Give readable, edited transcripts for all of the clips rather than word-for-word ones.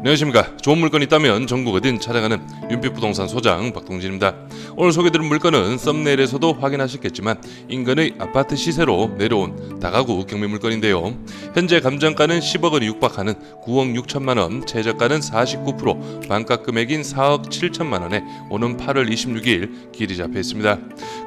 안녕하십니까. 좋은 물건 있다면 전국 어딘 찾아가는 윤빛부동산 소장 박동진입니다. 오늘 소개드린 물건은 썸네일에서도 확인하셨겠지만 인근의 아파트 시세로 내려온 다가구 경매 물건인데요. 현재 감정가는 10억 원이 육박하는 9억 6천만 원, 최저가는 49%, 반가 금액인 4억 7천만 원에 오는 8월 26일 길이 잡혀 있습니다.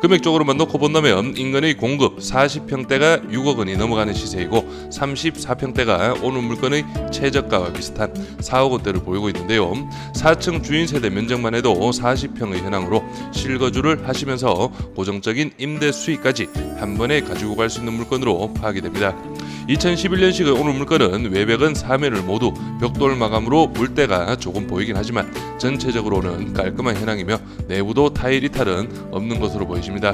금액적으로만 놓고 본다면 인근의 공급 40평대가 6억 원이 넘어가는 시세이고 34평대가 오는 물건의 최저가와 비슷한 4억 원대를 보이고 있는데요. 4층 주인 세대 면적만 해도 40평의 현황으로 실거주를 하시면서 고정적인 임대 수익까지 한 번에 가지고 갈 수 있는 물건으로 파악이 됩니다. 2011년식의 오늘 물건은 외벽은 3면을 모두 벽돌 마감으로 물때가 조금 보이긴 하지만 전체적으로는 깔끔한 현황이며 내부도 타일 이탈은 없는 것으로 보여집니다.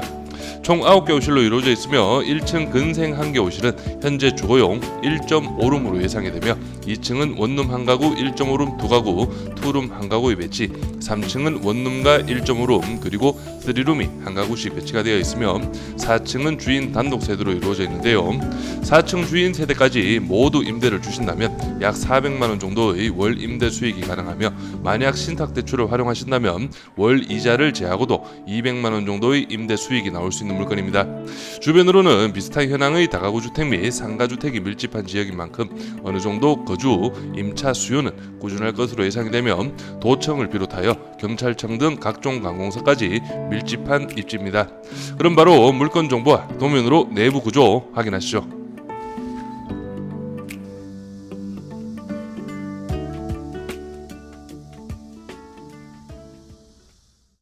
총 9개 호실로 이루어져 있으며 1층 근생 1개 호실은 현재 주거용 1.5룸으로 예상이 되며 2층은 원룸 1가구 1.5룸 2가구, 투룸 1가구의 배치, 3층은 원룸과 1.5룸 그리고 3룸이 1가구씩 배치가 되어 있으며 4층은 주인 단독 세대로 이루어져 있는데요. 4층 주인 세대까지 모두 임대를 주신다면 약 400만원 정도의 월 임대 수익이 가능하며 만약 신탁대출을 활용하신다면 월 이자를 제하고도 200만원 정도의 임대 수익이 나올 수 있는 물건입니다. 주변으로는 비슷한 현황의 다가구 주택 및 상가주택이 밀집한 지역인 만큼 어느 정도 거주, 임차 수요는 꾸준할 것으로 예상이 되며 도청을 비롯하여 경찰청 등 각종 관공서까지 밀집한 입지입니다. 그럼 바로 물건 정보와 도면으로 내부 구조 확인하시죠.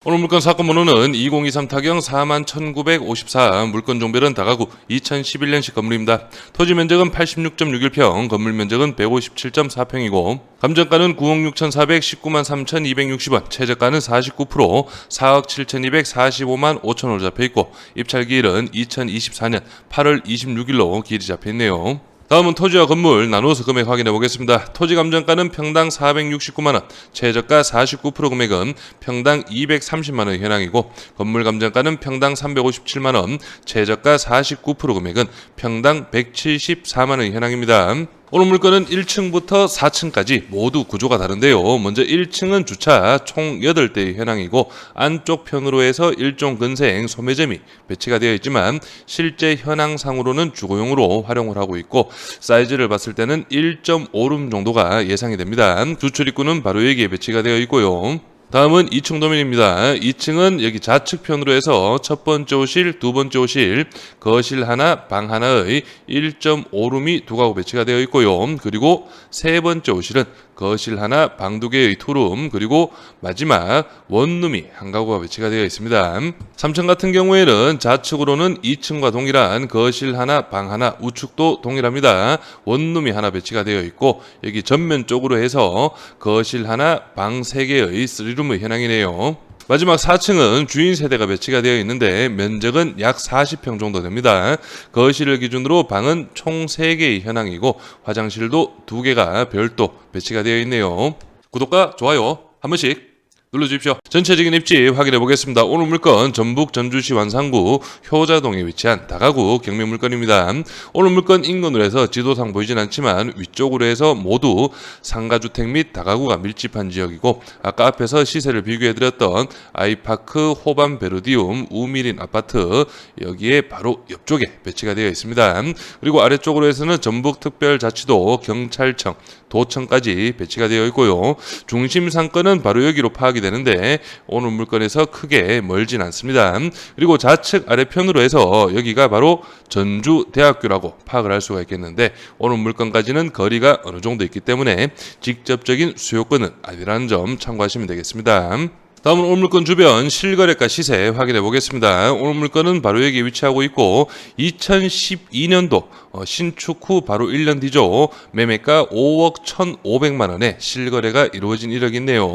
오늘 물건 사건 번호는 2023 타경 41,954, 물건 종별은 다가구 2011년식 건물입니다. 토지 면적은 86.61평, 건물 면적은 157.4평이고 감정가는 9억 6,400, 196만 3,260원, 최저가는 49%, 4억 7,245만 5천원으로 잡혀있고 입찰기일은 2024년 8월 26일로 길이 잡혀있네요. 다음은 토지와 건물 나누어서 금액 확인해 보겠습니다. 토지 감정가는 평당 469만원, 최저가 49% 금액은 평당 230만원 현황이고 건물 감정가는 평당 357만원, 최저가 49% 금액은 평당 174만원 현황입니다. 오늘 물건은 1층부터 4층까지 모두 구조가 다른데요. 먼저 1층은 주차 총 8대의 현황이고 안쪽 편으로 해서 일종 근생 소매점이 배치가 되어 있지만 실제 현황상으로는 주거용으로 활용을 하고 있고 사이즈를 봤을 때는 1.5룸 정도가 예상이 됩니다. 주출 입구는 바로 여기에 배치가 되어 있고요. 다음은 2층 도면입니다. 2층은 여기 좌측편으로 해서 첫 번째 호실, 두 번째 호실, 거실 하나, 방 하나의 1.5룸이 두 가구 배치가 되어 있고요. 그리고 세 번째 호실은 거실 하나, 방 두 개의 투룸, 그리고 마지막 원룸이 한 가구가 배치가 되어 있습니다. 3층 같은 경우에는 좌측으로는 2층과 동일한 거실 하나, 방 하나, 우측도 동일합니다. 원룸이 하나 배치가 되어 있고 여기 전면 쪽으로 해서 거실 하나, 방 3개의 3룸의 현황이네요. 마지막 4층은 주인 세대가 배치가 되어 있는데 면적은 약 40평 정도 됩니다. 거실을 기준으로 방은 총 3개의 현황이고 화장실도 2개가 별도 배치가 되어 있네요. 구독과 좋아요 한 번씩 눌러주십시오. 전체적인 입지 확인해 보겠습니다. 오늘 물건 전북 전주시 완산구 효자동에 위치한 다가구 경매 물건입니다. 오늘 물건 인근으로 해서 지도상 보이진 않지만 위쪽으로 해서 모두 상가주택 및 다가구가 밀집한 지역이고 아까 앞에서 시세를 비교해 드렸던 아이파크 호반 베르디움 우미린 아파트 여기에 바로 옆쪽에 배치가 되어 있습니다. 그리고 아래쪽으로 해서는 전북특별자치도 경찰청 도청까지 배치가 되어 있고요. 중심 상권은 바로 여기로 파악이 되는데 오늘 물건에서 크게 멀진 않습니다. 그리고 좌측 아래편으로 해서 여기가 바로 전주대학교라고 파악을 할 수가 있겠는데 오늘 물건까지는 거리가 어느 정도 있기 때문에 직접적인 수요권은 아니라는 점 참고하시면 되겠습니다. 다음은 오늘 물건 주변 실거래가 시세 확인해 보겠습니다. 오늘 물건은 바로 여기 위치하고 있고 2012년도 신축 후 바로 1년 뒤죠. 매매가 5억 1,500만 원에 실거래가 이루어진 이력이 있네요.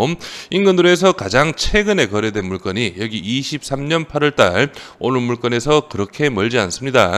인근으로 해서 가장 최근에 거래된 물건이 여기 23년 8월 달 오늘 물건에서 그렇게 멀지 않습니다.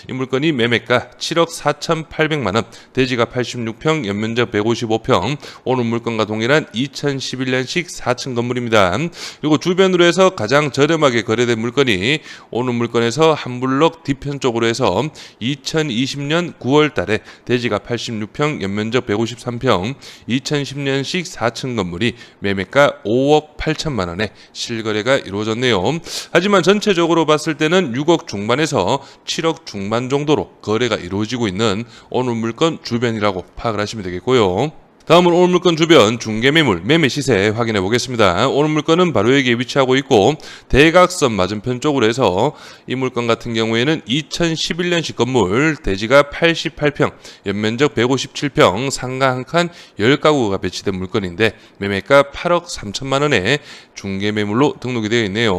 이 물건이 매매가 7억 4,800만 원, 대지가 86평, 연면적 155평, 오늘 물건과 동일한 2011년식 4층 건물입니다. 있습니다. 그리고 주변으로 해서 가장 저렴하게 거래된 물건이 오늘 물건에서 한 블록 뒤편 쪽으로 해서 2020년 9월 달에 대지가 86평, 연면적 153평, 2010년식 4층 건물이 매매가 5억 8천만 원에 실거래가 이루어졌네요. 하지만 전체적으로 봤을 때는 6억 중반에서 7억 중반 정도로 거래가 이루어지고 있는 오늘 물건 주변이라고 파악을 하시면 되겠고요. 다음은 오늘 물건 주변 중개매물 매매 시세 확인해 보겠습니다. 오늘 물건은 바로 여기에 위치하고 있고 대각선 맞은편 쪽으로 해서 이 물건 같은 경우에는 2011년식 건물 대지가 88평, 연면적 157평, 상가 한 칸 10가구가 배치된 물건인데 매매가 8억 3천만 원에 중개매물로 등록이 되어 있네요.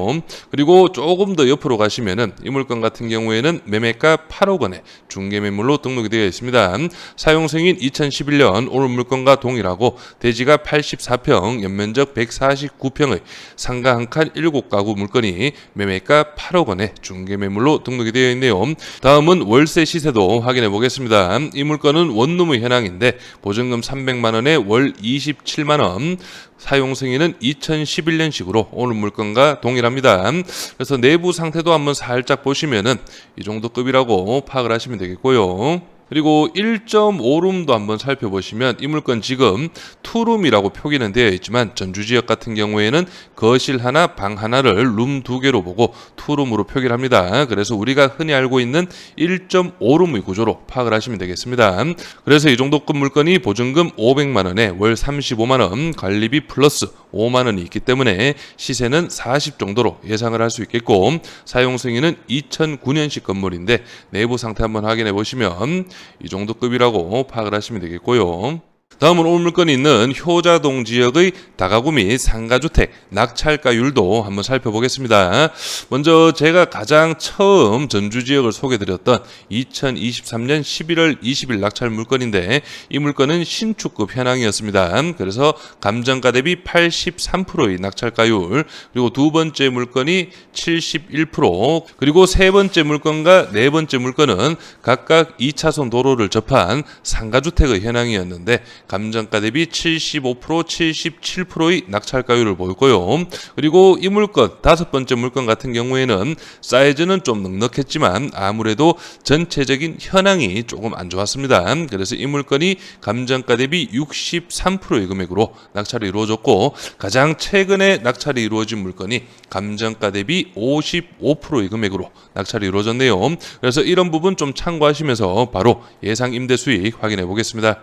그리고 조금 더 옆으로 가시면은 이 물건 같은 경우에는 매매가 8억 원에 중개매물로 등록이 되어 있습니다. 사용 승인 2011년 오늘 물건과 동일하고 대지가 84평, 연면적 149평의 상가 한 칸 7가구 물건이 매매가 8억 원에 중개매물로 등록이 되어 있네요. 다음은 월세 시세도 확인해 보겠습니다. 이 물건은 원룸의 현황인데 보증금 300만 원에 월 27만 원, 사용 승인은 2011년식으로 오늘 물건과 동일합니다. 그래서 내부 상태도 한번 살짝 보시면은 이 정도 급이라고 파악을 하시면 되겠고요. 그리고 1.5룸도 한번 살펴보시면 이 물건 지금 투룸이라고 표기는 되어 있지만 전주 지역 같은 경우에는 거실 하나, 방 하나를 룸 2개로 보고 투룸으로 표기를 합니다. 그래서 우리가 흔히 알고 있는 1.5룸의 구조로 파악을 하시면 되겠습니다. 그래서 이 정도급 물건이 보증금 500만 원에 월 35만 원, 관리비 플러스 5만 원이 있기 때문에 시세는 40 정도로 예상을 할 수 있겠고 사용 승인은 2009년식 건물인데 내부 상태 한번 확인해 보시면 이 정도 급이라고 파악을 하시면 되겠고요. 다음은 오늘 물건이 있는 효자동 지역의 다가구 및 상가주택 낙찰가율도 한번 살펴보겠습니다. 먼저 제가 가장 처음 전주 지역을 소개드렸던 2023년 11월 20일 낙찰 물건인데 이 물건은 신축급 현황이었습니다. 그래서 감정가 대비 83%의 낙찰가율, 그리고 두 번째 물건이 71%, 그리고 세 번째 물건과 네 번째 물건은 각각 2차선 도로를 접한 상가주택의 현황이었는데 감정가 대비 75%, 77%의 낙찰가율을 보였고요. 그리고 이 물건, 다섯 번째 물건 같은 경우에는 사이즈는 좀 넉넉했지만 아무래도 전체적인 현황이 조금 안 좋았습니다. 그래서 이 물건이 감정가 대비 63%의 금액으로 낙찰이 이루어졌고 가장 최근에 낙찰이 이루어진 물건이 감정가 대비 55%의 금액으로 낙찰이 이루어졌네요. 그래서 이런 부분 좀 참고하시면서 바로 예상 임대 수익 확인해 보겠습니다.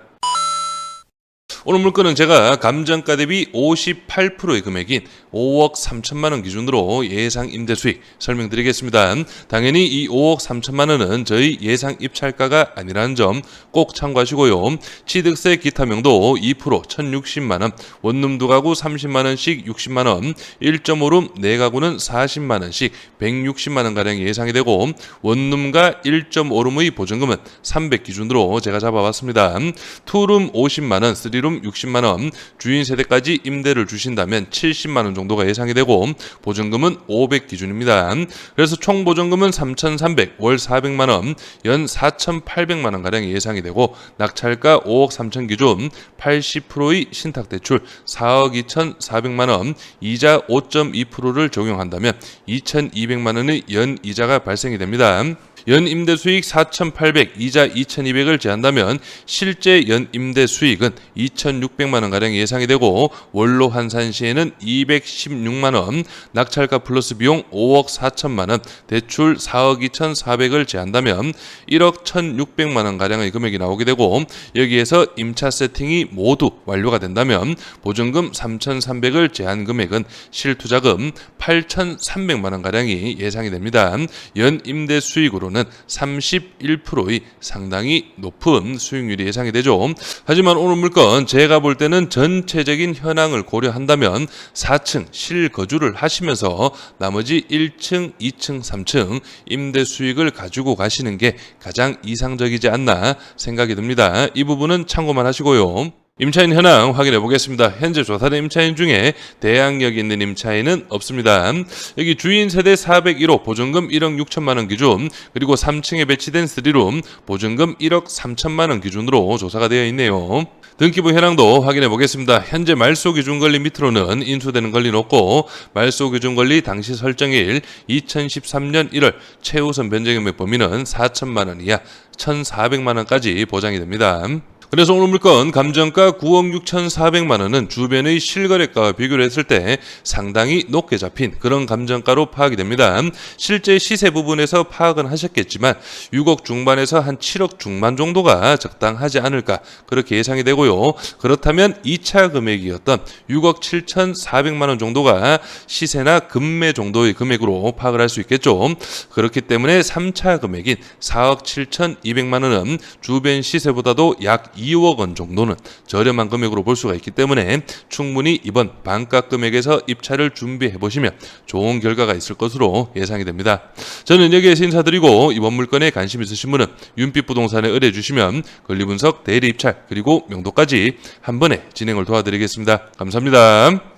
오늘 물건은 제가 감정가 대비 58%의 금액인 5억 3천만 원 기준으로 예상 임대 수익 설명드리겠습니다. 당연히 이 5억 3천만 원은 저희 예상 입찰가가 아니라는 점 꼭 참고하시고요. 취득세 기타명도 2% 1,060만 원, 원룸 2가구 30만 원씩 60만 원, 1.5룸 4가구는 40만 원씩 160만 원 가량 예상이 되고 원룸과 1.5룸의 보증금은 300 기준으로 제가 잡아봤습니다. 투룸 50만 원, 3룸 60만 원, 주인 세대까지 임대를 주신다면 70만 원 정도가 예상이 되고 보증금은 500 기준입니다. 그래서 총 보증금은 3,300, 월 400만 원, 연 4,800만 원 가량 예상이 되고 낙찰가 5억 3천 기준 80%의 신탁대출 4억 2,400만 원, 이자 5.2%를 적용한다면 2,200만 원의 연 이자가 발생이 됩니다. 연 임대 수익 4,800, 이자 2,200을 제한다면 실제 연 임대 수익은 2,600만 원 가량 예상이 되고 원로 환산 시에는 216만 원, 낙찰가 플러스 비용 5억 4천만 원, 대출 4억 2,400을 제한다면 1억 1,600만 원 가량의 금액이 나오게 되고 여기에서 임차 세팅이 모두 완료가 된다면 보증금 3,300을 제한 금액은 실투자금 8,300만 원 가량이 예상이 됩니다. 연 임대 수익으로는 31%의 상당히 높은 수익률이 예상이 되죠. 하지만 오늘 물건 제가 볼 때는 전체적인 현황을 고려한다면 4층 실거주를 하시면서 나머지 1층, 2층, 3층 임대 수익을 가지고 가시는 게 가장 이상적이지 않나 생각이 듭니다. 이 부분은 참고만 하시고요. 임차인 현황 확인해 보겠습니다. 현재 조사된 임차인 중에 대항력이 있는 임차인은 없습니다. 여기 주인 세대 401호 보증금 1억 6천만 원 기준, 그리고 3층에 배치된 3룸 보증금 1억 3천만 원 기준으로 조사가 되어 있네요. 등기부 현황도 확인해 보겠습니다. 현재 말소 기준 권리 밑으로는 인수되는 권리는 없고, 말소 기준 권리 당시 설정일 2013년 1월 최우선 변제금액 범위는 4천만 원 이하 1,400만 원까지 보장이 됩니다. 그래서 오늘 물건 감정가 9억 6,400만 원은 주변의 실거래가와 비교를 했을 때 상당히 높게 잡힌 그런 감정가로 파악이 됩니다. 실제 시세 부분에서 파악은 하셨겠지만 6억 중반에서 한 7억 중반 정도가 적당하지 않을까 그렇게 예상이 되고요. 그렇다면 2차 금액이었던 6억 7,400만 원 정도가 시세나 금매 정도의 금액으로 파악을 할 수 있겠죠. 그렇기 때문에 3차 금액인 4억 7,200만 원은 주변 시세보다도 약 2억 원 정도는 저렴한 금액으로 볼 수가 있기 때문에 충분히 이번 반가 금액에서 입찰을 준비해 보시면 좋은 결과가 있을 것으로 예상이 됩니다. 저는 여기에서 인사드리고, 이번 물건에 관심 있으신 분은 윤빛부동산에 의뢰해 주시면 권리분석, 대리 입찰, 그리고 명도까지 한 번에 진행을 도와드리겠습니다. 감사합니다.